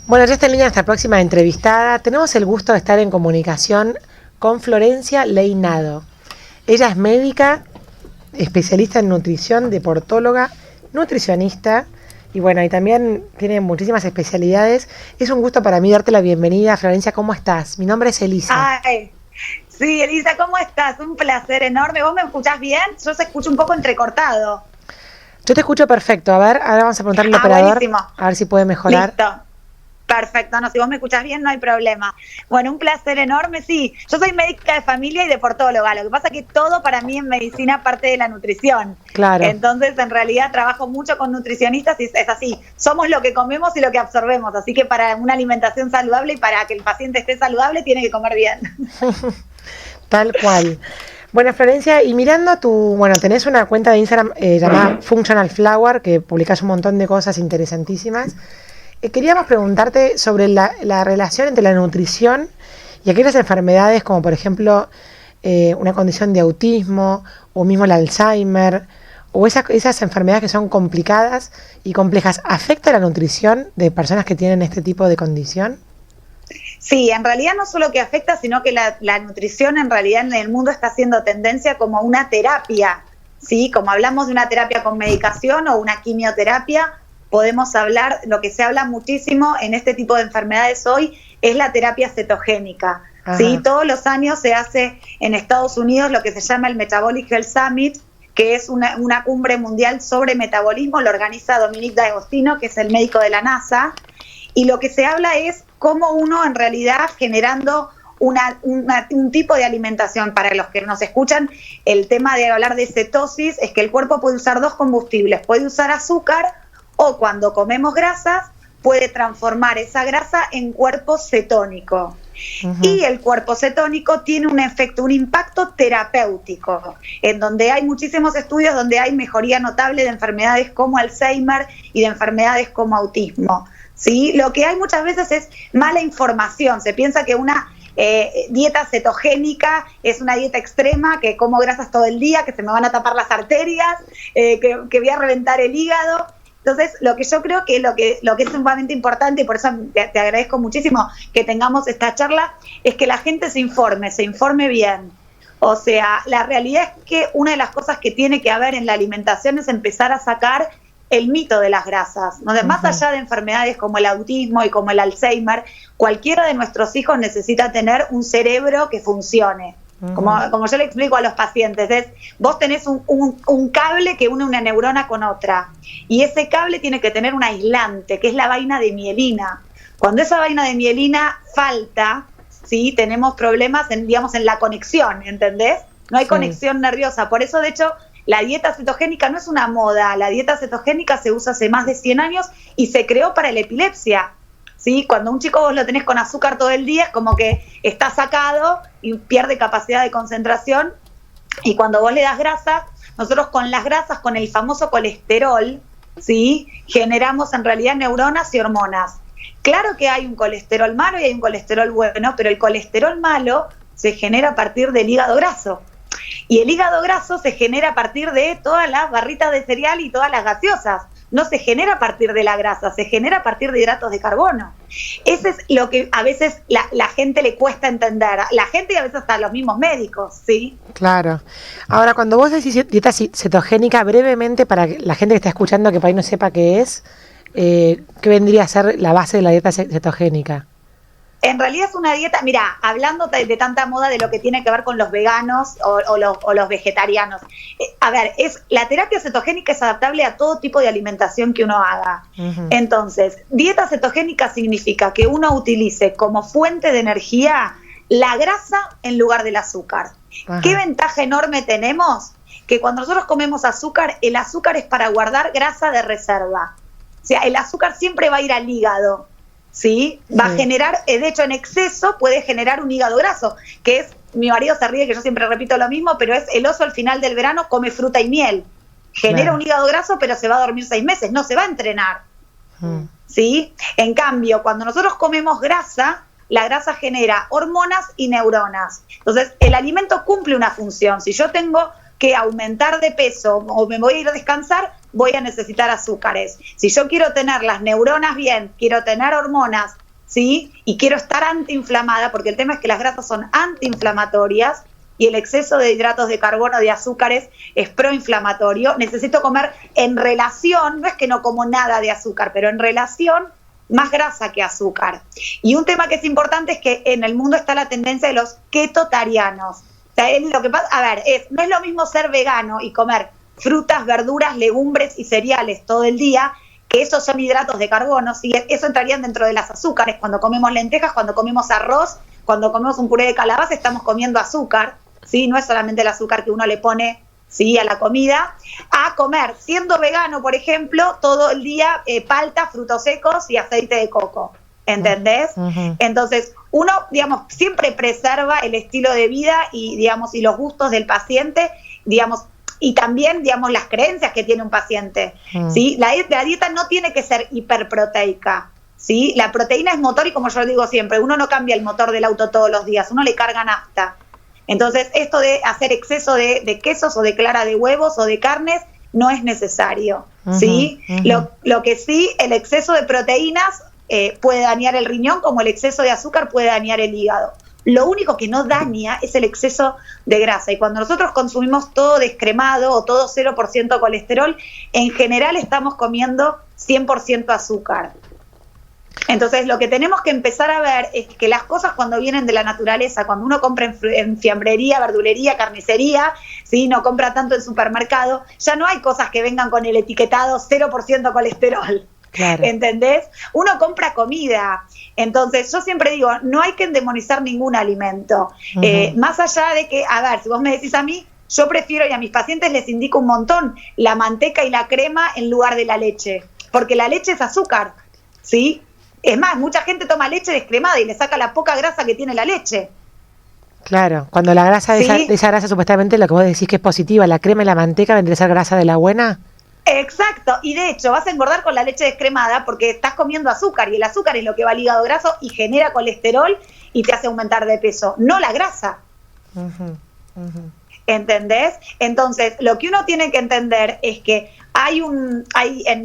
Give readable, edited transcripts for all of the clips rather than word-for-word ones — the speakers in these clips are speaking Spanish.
Bueno, ya está en línea nuestra próxima entrevistada. Tenemos el gusto de estar en comunicación con Florencia Leinado. Ella es médica, especialista en nutrición, deportóloga, nutricionista y bueno, y también tiene muchísimas especialidades. Es un gusto para mí darte la bienvenida. Florencia, ¿cómo estás? Mi nombre es Elisa. Ay, sí, Elisa, ¿cómo estás? Un placer enorme. ¿Vos me escuchás bien? Yo se escucho un poco entrecortado. Yo te escucho perfecto. A ver, ahora vamos a preguntarle al operador, buenísimo. a ver si puede mejorar. Listo. Perfecto, no, si vos me escuchás bien no hay problema. Bueno, un placer enorme, sí. Yo soy médica de familia y deportóloga. Lo que pasa es que todo para mí en medicina parte de la nutrición. Claro. Entonces, en realidad trabajo mucho con nutricionistas y es así. Somos lo que comemos y lo que absorbemos. Así que para una alimentación saludable y para que el paciente esté saludable tiene que comer bien. Tal cual. Bueno, Florencia, y mirando tenés una cuenta de Instagram llamada Functional Flower, que publicás un montón de cosas interesantísimas. Queríamos preguntarte sobre la relación entre la nutrición y aquellas enfermedades como por ejemplo una condición de autismo o mismo el Alzheimer o esas enfermedades que son complicadas y complejas. ¿Afecta la nutrición de personas que tienen este tipo de condición? Sí, en realidad no solo que afecta, sino que la nutrición en realidad en el mundo está haciendo tendencia como una terapia, ¿sí? Como hablamos de una terapia con medicación o una quimioterapia, podemos hablar, lo que se habla muchísimo en este tipo de enfermedades hoy es la terapia cetogénica. ¿Sí? Todos los años se hace en Estados Unidos lo que se llama el Metabolic Health Summit, que es una cumbre mundial sobre metabolismo, lo organiza Dominic D'Agostino, que es el médico de la NASA, y lo que se habla es cómo uno en realidad generando un tipo de alimentación. Para los que nos escuchan, el tema de hablar de cetosis es que el cuerpo puede usar dos combustibles, puede usar azúcar o cuando comemos grasas, puede transformar esa grasa en cuerpo cetónico. Uh-huh. Y el cuerpo cetónico tiene un efecto, un impacto terapéutico, en donde hay muchísimos estudios donde hay mejoría notable de enfermedades como Alzheimer y de enfermedades como autismo. ¿Sí? Lo que hay muchas veces es mala información. Se piensa que una dieta cetogénica es una dieta extrema, que como grasas todo el día, que se me van a tapar las arterias, que voy a reventar el hígado. Entonces, lo que yo creo que lo que es sumamente importante, y por eso te agradezco muchísimo que tengamos esta charla, es que la gente se informe bien. O sea, la realidad es que una de las cosas que tiene que haber en la alimentación es empezar a sacar el mito de las grasas, ¿no? Más allá de enfermedades como el autismo y como el Alzheimer, cualquiera de nuestros hijos necesita tener un cerebro que funcione. Como yo le explico a los pacientes, vos tenés un cable que une una neurona con otra, y ese cable tiene que tener un aislante, que es la vaina de mielina. Cuando esa vaina de mielina falta, ¿sí? Tenemos problemas en la conexión, ¿entendés? No hay conexión nerviosa. Por eso, de hecho, la dieta cetogénica no es una moda. La dieta cetogénica se usa hace más de 100 años y se creó para la epilepsia. ¿Sí? Cuando un chico vos lo tenés con azúcar todo el día, es como que está sacado y pierde capacidad de concentración. Y cuando vos le das grasa, nosotros con las grasas, con el famoso colesterol, ¿sí? Generamos en realidad neuronas y hormonas. Claro que hay un colesterol malo y hay un colesterol bueno, pero el colesterol malo se genera a partir del hígado graso. Y el hígado graso se genera a partir de todas las barritas de cereal y todas las gaseosas. No se genera a partir de la grasa, se genera a partir de hidratos de carbono. Ese es lo que a veces la gente le cuesta entender. La gente y a veces hasta los mismos médicos, ¿sí? Claro. Ahora, cuando vos decís dieta cetogénica, brevemente, para la gente que está escuchando que por ahí no sepa qué es, ¿qué vendría a ser la base de la dieta cetogénica? En realidad es una dieta, mira, hablando de tanta moda de lo que tiene que ver con los veganos o los vegetarianos. A ver, la terapia cetogénica es adaptable a todo tipo de alimentación que uno haga. Uh-huh. Entonces, dieta cetogénica significa que uno utilice como fuente de energía la grasa en lugar del azúcar. Uh-huh. ¿Qué ventaja enorme tenemos? Que cuando nosotros comemos azúcar, el azúcar es para guardar grasa de reserva. O sea, el azúcar siempre va a ir al hígado. ¿Sí? Va a generar, de hecho en exceso puede generar un hígado graso, que es, mi marido se ríe que yo siempre repito lo mismo, pero es el oso al final del verano come fruta y miel, genera un hígado graso pero se va a dormir 6 meses, no se va a entrenar. ¿Sí? En cambio, cuando nosotros comemos grasa, la grasa genera hormonas y neuronas, entonces el alimento cumple una función. Si yo tengo que aumentar de peso o me voy a ir a descansar, voy a necesitar azúcares. Si yo quiero tener las neuronas bien, quiero tener hormonas, ¿sí? Y quiero estar antiinflamada, porque el tema es que las grasas son antiinflamatorias y el exceso de hidratos de carbono, de azúcares, es proinflamatorio. Necesito comer en relación, no es que no como nada de azúcar, pero en relación más grasa que azúcar. Y un tema que es importante es que en el mundo está la tendencia de los ketotarianos. O sea, lo que pasa, a ver, no es lo mismo ser vegano y comer frutas, verduras, legumbres y cereales todo el día, que esos son hidratos de carbono, ¿sí? Eso entrarían dentro de las azúcares. Cuando comemos lentejas, cuando comemos arroz, cuando comemos un puré de calabaza, estamos comiendo azúcar, ¿sí? No es solamente el azúcar que uno le pone, ¿sí?, a la comida. A comer, siendo vegano, por ejemplo, todo el día palta, frutos secos y aceite de coco, ¿entendés? Uh-huh. Entonces, uno, digamos, siempre preserva el estilo de vida y, digamos, y los gustos del paciente, digamos, y también, digamos, las creencias que tiene un paciente, ¿sí? La dieta no tiene que ser hiperproteica, ¿sí? La proteína es motor y, como yo digo siempre, uno no cambia el motor del auto todos los días, uno le carga nafta. Entonces, esto de hacer exceso de quesos o de clara de huevos o de carnes no es necesario, ¿sí? Uh-huh. Lo que sí, el exceso de proteínas puede dañar el riñón, como el exceso de azúcar puede dañar el hígado. Lo único que no daña es el exceso de grasa. Y cuando nosotros consumimos todo descremado o todo 0% colesterol, en general estamos comiendo 100% azúcar. Entonces, lo que tenemos que empezar a ver es que las cosas cuando vienen de la naturaleza, cuando uno compra en fiambrería, verdulería, carnicería, ¿sí?, no compra tanto en supermercado, ya no hay cosas que vengan con el etiquetado 0% colesterol. Claro. ¿Entendés? Uno compra comida. Entonces, yo siempre digo, no hay que endemonizar ningún alimento. Uh-huh. Más allá de que, a ver, si vos me decís a mí, yo prefiero, y a mis pacientes les indico un montón, la manteca y la crema en lugar de la leche. Porque la leche es azúcar, ¿sí? Es más, mucha gente toma leche descremada y le saca la poca grasa que tiene la leche. Claro, cuando la grasa de, ¿sí?, esa grasa supuestamente lo que vos decís que es positiva, la crema y la manteca vendría a ser grasa de la buena. Exacto, y de hecho vas a engordar con la leche descremada porque estás comiendo azúcar y el azúcar es lo que va al hígado graso y genera colesterol y te hace aumentar de peso, no la grasa. Uh-huh, uh-huh. ¿Entendés? Entonces, lo que uno tiene que entender es que hay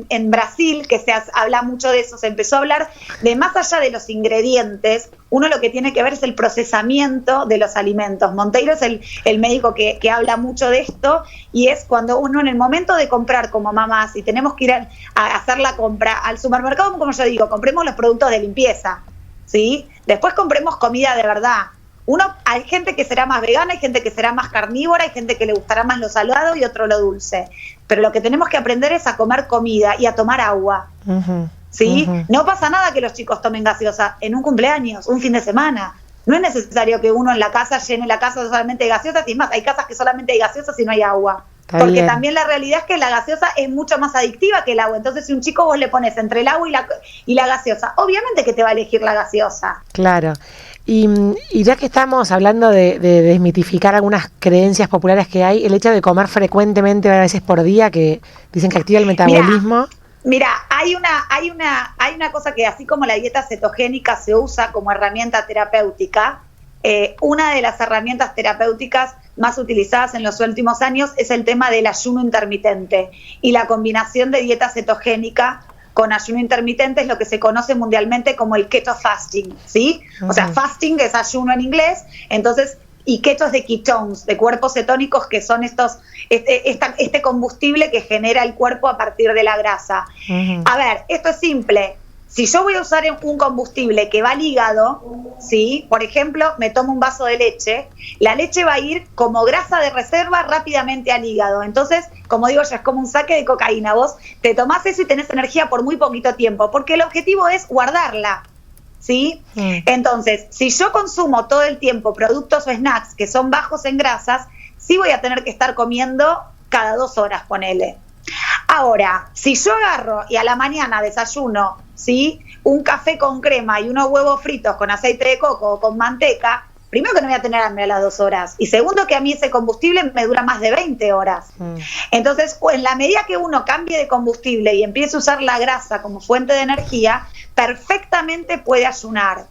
en Brasil, que habla mucho de eso, se empezó a hablar de más allá de los ingredientes, uno lo que tiene que ver es el procesamiento de los alimentos. Monteiro es el médico que habla mucho de esto, y es cuando uno en el momento de comprar como mamás, y tenemos que ir a hacer la compra al supermercado, como yo digo, compremos los productos de limpieza, ¿sí? Después compremos comida de verdad. Hay gente que será más vegana, hay gente que será más carnívora, hay gente que le gustará más lo salado y otro lo dulce. Pero lo que tenemos que aprender es a comer comida y a tomar agua. Uh-huh, ¿sí? Uh-huh. No pasa nada que los chicos tomen gaseosa en un cumpleaños, un fin de semana. No es necesario que uno en la casa llene la casa solamente de gaseosas. Y es más, hay casas que solamente hay gaseosas y no hay agua. Está porque bien. También la realidad es que la gaseosa es mucho más adictiva que el agua. Entonces, si un chico vos le pones entre el agua y la gaseosa, obviamente que te va a elegir la gaseosa. Claro. Y ya que estamos hablando de desmitificar algunas creencias populares que hay, el hecho de comer frecuentemente, a veces por día, que dicen que activa el metabolismo. Mira, hay una cosa que, así como la dieta cetogénica se usa como herramienta terapéutica, una de las herramientas terapéuticas más utilizadas en los últimos años es el tema del ayuno intermitente y la combinación de dieta cetogénica con ayuno intermitente es lo que se conoce mundialmente como el keto fasting, ¿sí? Uh-huh. O sea, fasting es ayuno en inglés, entonces, y keto es de ketones, de cuerpos cetónicos, que son este combustible que genera el cuerpo a partir de la grasa. Uh-huh. A ver, esto es simple. Si yo voy a usar un combustible que va al hígado, ¿sí? Por ejemplo, me tomo un vaso de leche, la leche va a ir como grasa de reserva rápidamente al hígado. Entonces, como digo yo, es como un saque de cocaína. Vos te tomás eso y tenés energía por muy poquito tiempo, porque el objetivo es guardarla, ¿sí? Entonces, si yo consumo todo el tiempo productos o snacks que son bajos en grasas, sí voy a tener que estar comiendo cada 2 horas, ponele. Ahora, si yo agarro y a la mañana desayuno, ¿sí?, un café con crema y unos huevos fritos con aceite de coco o con manteca, primero que no voy a tener hambre a las 2 horas, y segundo que a mí ese combustible me dura más de 20 horas. Entonces, en la medida que uno cambie de combustible y empiece a usar la grasa como fuente de energía, perfectamente puede ayunar.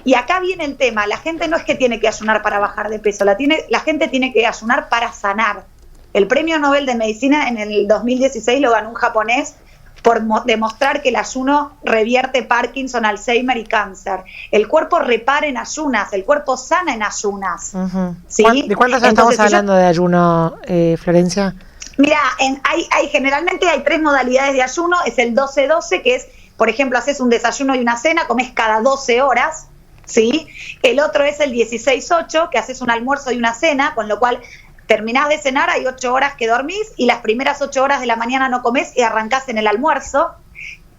Y acá viene el tema, la gente no es que tiene que ayunar para bajar de peso, la gente tiene que ayunar para sanar. El premio Nobel de Medicina en el 2016 lo ganó un japonés por demostrar que el ayuno revierte Parkinson, Alzheimer y cáncer. El cuerpo repara en ayunas, el cuerpo sana en ayunas. ¿Sí? ¿De cuántas horas estamos hablando de ayuno, Florencia? Mira, generalmente hay 3 modalidades de ayuno. Es el 12-12, que es, por ejemplo, haces un desayuno y una cena, comes cada 12 horas, ¿sí? El otro es el 16-8, que haces un almuerzo y una cena, con lo cual terminás de cenar, hay 8 horas que dormís y las primeras 8 horas de la mañana no comés y arrancás en el almuerzo.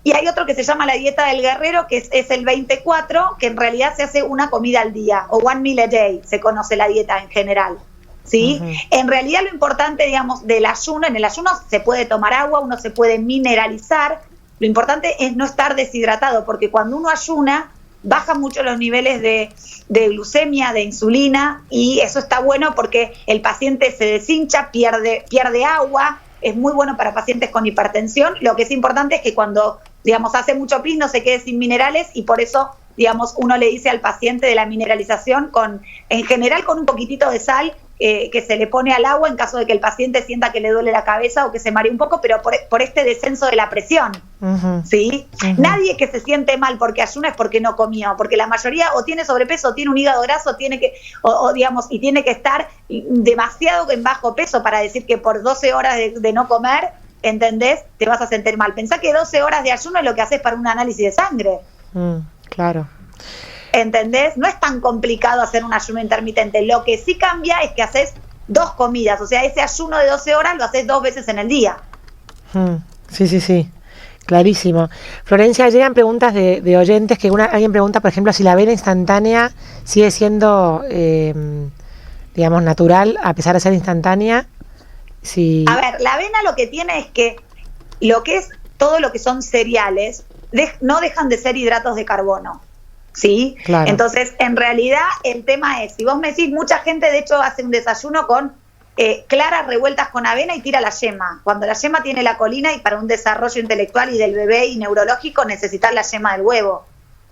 Y hay otro que se llama la dieta del guerrero, que es el 24, que en realidad se hace una comida al día, o one meal a day, se conoce la dieta en general, ¿sí? En realidad lo importante, digamos, del ayuno, en el ayuno se puede tomar agua, uno se puede mineralizar, lo importante es no estar deshidratado, porque cuando uno ayuna, bajan mucho los niveles de glucemia, de insulina, y eso está bueno porque el paciente se deshincha, pierde agua, es muy bueno para pacientes con hipertensión. Lo que es importante es que cuando, digamos, hace mucho pis no se quede sin minerales, y por eso, digamos, uno le dice al paciente de la mineralización en general con un poquitito de sal, que se le pone al agua en caso de que el paciente sienta que le duele la cabeza o que se maree un poco, pero por este descenso de la presión, ¿sí? Nadie que se siente mal porque ayuna es porque no comió, porque la mayoría o tiene sobrepeso, o tiene un hígado graso, digamos, y tiene que estar demasiado en bajo peso para decir que por 12 horas de no comer, ¿entendés?, te vas a sentir mal. Pensá que 12 horas de ayuno es lo que haces para un análisis de sangre. Claro. ¿Entendés? No es tan complicado hacer un ayuno intermitente. Lo que sí cambia es que haces 2 comidas. O sea, ese ayuno de 12 horas lo haces 2 veces en el día. Sí. Clarísimo. Florencia, llegan preguntas de oyentes que alguien pregunta, por ejemplo, si la avena instantánea sigue siendo, digamos, natural, a pesar de ser instantánea. Si... A ver, la avena lo que tiene es que lo que es todo lo que son cereales no dejan de ser hidratos de carbono. ¿Sí? Claro. Entonces, en realidad, el tema es, si vos me decís, mucha gente de hecho hace un desayuno con claras revueltas con avena y tira la yema, cuando la yema tiene la colina, y para un desarrollo intelectual y del bebé y neurológico necesitas la yema del huevo.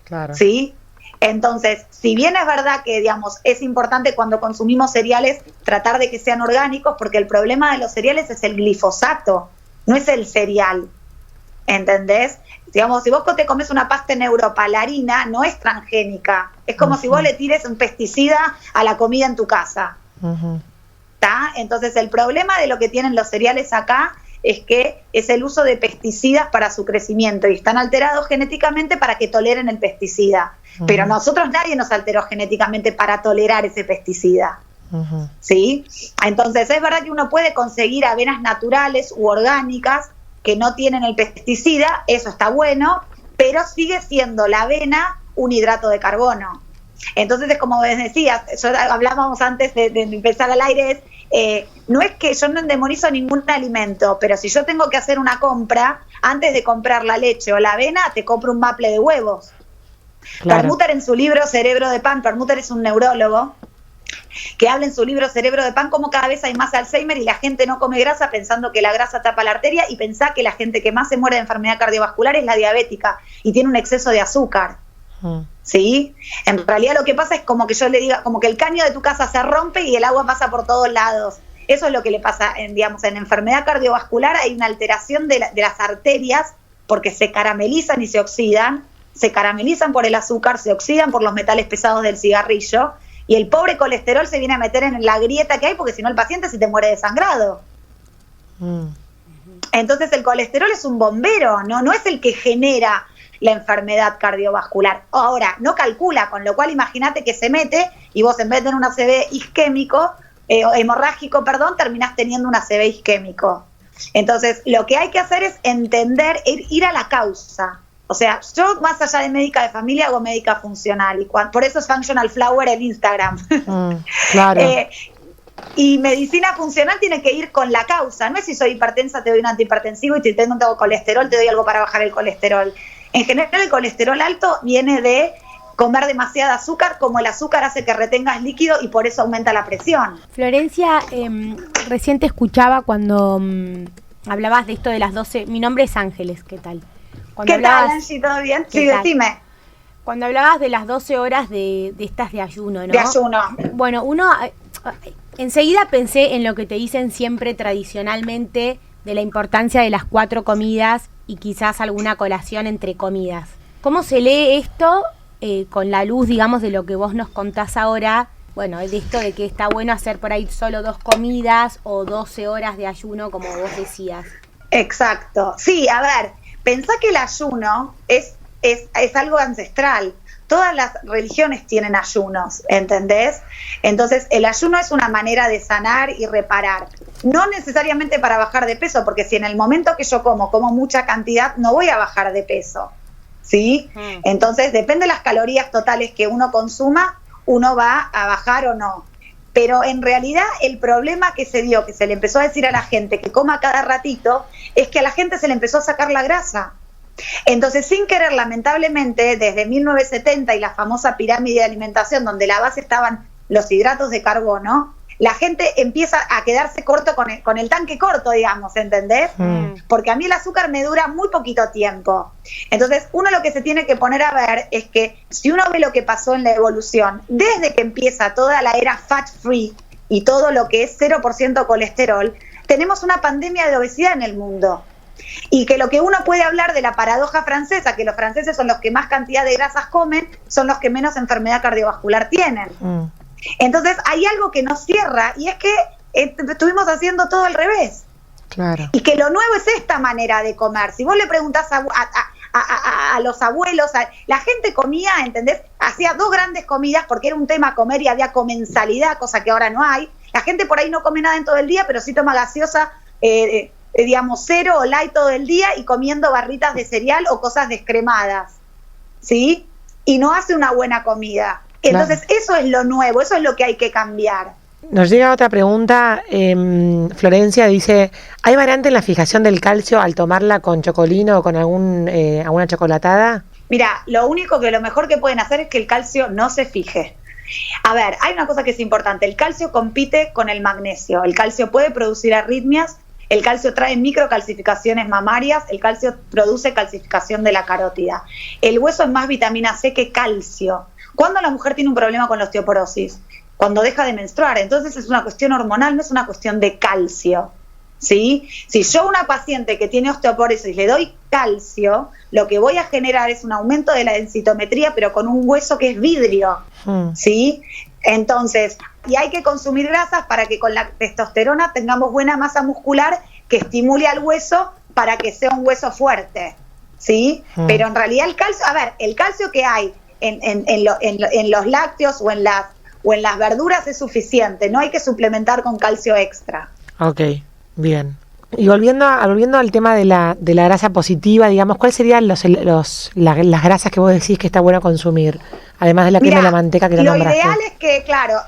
Claro. ¿Sí? Entonces, si bien es verdad que, digamos, es importante cuando consumimos cereales tratar de que sean orgánicos, porque el problema de los cereales es el glifosato, no es el cereal. ¿Entendés? Digamos, si vos te comes una pasta en Europa, la harina no es transgénica. Es como si vos le tires un pesticida a la comida en tu casa. ¿Tá? Entonces, el problema de lo que tienen los cereales acá es que es el uso de pesticidas para su crecimiento, y están alterados genéticamente para que toleren el pesticida. Pero nosotros, nadie nos alteró genéticamente para tolerar ese pesticida. ¿Sí? Entonces, es verdad que uno puede conseguir avenas naturales u orgánicas que no tienen el pesticida, eso está bueno, pero sigue siendo la avena un hidrato de carbono. Entonces, es como les decía, hablábamos antes de empezar al aire, no es que yo no endemonizo ningún alimento, pero si yo tengo que hacer una compra, antes de comprar la leche o la avena, te compro un maple de huevos. Claro. Perlmutter, en su libro Cerebro de Pan, Perlmutter es un neurólogo, que habla en su libro Cerebro de Pan cómo cada vez hay más Alzheimer y la gente no come grasa pensando que la grasa tapa la arteria, y pensá que la gente que más se muere de enfermedad cardiovascular es la diabética y tiene un exceso de azúcar. ¿Sí? En realidad lo que pasa es como que yo le diga, como que el caño de tu casa se rompe y el agua pasa por todos lados. Eso es lo que le pasa, digamos, en enfermedad cardiovascular hay una alteración de las arterias porque se caramelizan y se oxidan por el azúcar, se oxidan por los metales pesados del cigarrillo. Y el pobre colesterol se viene a meter en la grieta que hay, porque si no el paciente se te muere desangrado. Entonces el colesterol es un bombero, no es el que genera la enfermedad cardiovascular. Ahora, no calcula, con lo cual imagínate que se mete y vos, en vez de tener un ACV isquémico, hemorrágico, terminás teniendo un ACV isquémico. Entonces, lo que hay que hacer es entender, ir a la causa. O sea, yo más allá de médica de familia hago médica funcional, y por eso es Functional Flower en Instagram. Claro. Y medicina funcional tiene que ir con la causa. No es si soy hipertensa te doy un antihipertensivo, y si tengo colesterol te doy algo para bajar el colesterol. En general el colesterol alto viene de comer demasiada azúcar, como el azúcar hace que retengas líquido y por eso aumenta la presión. Florencia, recién te escuchaba cuando hablabas de esto de las 12. Mi nombre es Ángeles, ¿qué tal? ¿Qué tal, Angie? ¿Todo bien? Sí, decime. Cuando hablabas de las 12 horas de estas de ayuno, ¿no? De ayuno. Bueno, Enseguida pensé en lo que te dicen siempre tradicionalmente de la importancia de las 4 comidas y quizás alguna colación entre comidas. ¿Cómo se lee esto con la luz, digamos, de lo que vos nos contás ahora? Bueno, de esto de que está bueno hacer por ahí solo 2 comidas o 12 horas de ayuno, como vos decías. Exacto. Sí, a ver, pensá que el ayuno es algo ancestral. Todas las religiones tienen ayunos, ¿entendés? Entonces, el ayuno es una manera de sanar y reparar. No necesariamente para bajar de peso, porque si en el momento que yo como mucha cantidad, no voy a bajar de peso, ¿sí? Entonces, depende de las calorías totales que uno consuma, uno va a bajar o no. Pero en realidad el problema que se dio, que se le empezó a decir a la gente que coma cada ratito, es que a la gente se le empezó a sacar la grasa. Entonces, sin querer, lamentablemente, desde 1970 y la famosa pirámide de alimentación, donde la base estaban los hidratos de carbono, la gente empieza a quedarse corto con el tanque corto, digamos, ¿entendés? Porque a mí el azúcar me dura muy poquito tiempo. Entonces, uno lo que se tiene que poner a ver es que si uno ve lo que pasó en la evolución, desde que empieza toda la era fat free y todo lo que es 0% colesterol, tenemos una pandemia de obesidad en el mundo. Y que lo que uno puede hablar de la paradoja francesa, que los franceses son los que más cantidad de grasas comen, son los que menos enfermedad cardiovascular tienen. Entonces hay algo que nos cierra, y es que estuvimos haciendo todo al revés. Claro. Y que lo nuevo es esta manera de comer. Si vos le preguntás a los abuelos, la gente comía, ¿entendés? Hacía 2 grandes comidas porque era un tema comer y había comensalidad, cosa que ahora no hay. La gente por ahí no come nada en todo el día, pero sí toma gaseosa, digamos, 0 o light todo el día y comiendo barritas de cereal o cosas descremadas, ¿sí? Y no hace una buena comida. Entonces, eso es lo nuevo, eso es lo que hay que cambiar. Nos llega otra pregunta. Florencia dice, ¿hay variante en la fijación del calcio al tomarla con chocolino o con alguna chocolatada? Mira, lo mejor que pueden hacer es que el calcio no se fije. A ver, hay una cosa que es importante. El calcio compite con el magnesio. El calcio puede producir arritmias. El calcio trae microcalcificaciones mamarias, el calcio produce calcificación de la carótida. El hueso es más vitamina C que calcio. ¿Cuándo la mujer tiene un problema con la osteoporosis? Cuando deja de menstruar. Entonces es una cuestión hormonal, no es una cuestión de calcio, ¿sí? Si yo a una paciente que tiene osteoporosis le doy calcio, lo que voy a generar es un aumento de la densitometría, pero con un hueso que es vidrio, ¿sí? Entonces, y hay que consumir grasas para que con la testosterona tengamos buena masa muscular que estimule al hueso para que sea un hueso fuerte, ¿sí? Pero en realidad el calcio que hay en los lácteos o en las verduras es suficiente, no hay que suplementar con calcio extra. Ok, bien. Y volviendo al tema de la grasa positiva, digamos, ¿cuáles serían las grasas que vos decís que está bueno consumir? Además de la crema y la manteca que la nombraste.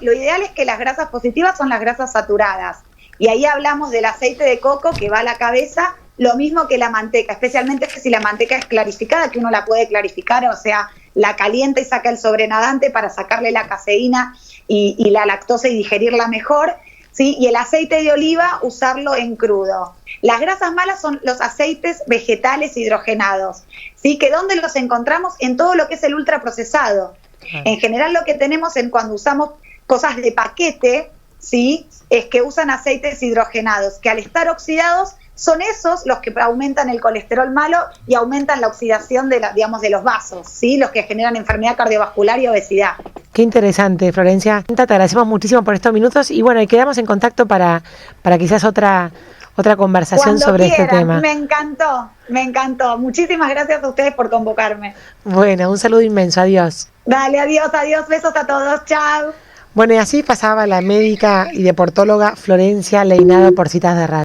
Lo ideal es que las grasas positivas son las grasas saturadas. Y ahí hablamos del aceite de coco que va a la cabeza, lo mismo que la manteca, especialmente si la manteca es clarificada, que uno la puede clarificar, o sea, la calienta y saca el sobrenadante para sacarle la caseína y la lactosa y digerirla mejor. ¿Sí? Y el aceite de oliva, usarlo en crudo. Las grasas malas son los aceites vegetales hidrogenados, ¿sí? Que ¿dónde los encontramos? En todo lo que es el ultraprocesado. En general lo que tenemos cuando usamos cosas de paquete, ¿sí? Es que usan aceites hidrogenados, que al estar oxidados son esos los que aumentan el colesterol malo y aumentan la oxidación de los vasos, ¿sí? Los que generan enfermedad cardiovascular y obesidad. Qué interesante, Florencia. Te agradecemos muchísimo por estos minutos y bueno, y quedamos en contacto para quizás otra conversación cuando sobre quieran. Este tema. Me encantó. Muchísimas gracias a ustedes por convocarme. Bueno, un saludo inmenso. Adiós. Dale, adiós. Besos a todos. Chao. Bueno, y así pasaba la médica y deportóloga Florencia Leinado por Citas de Radio.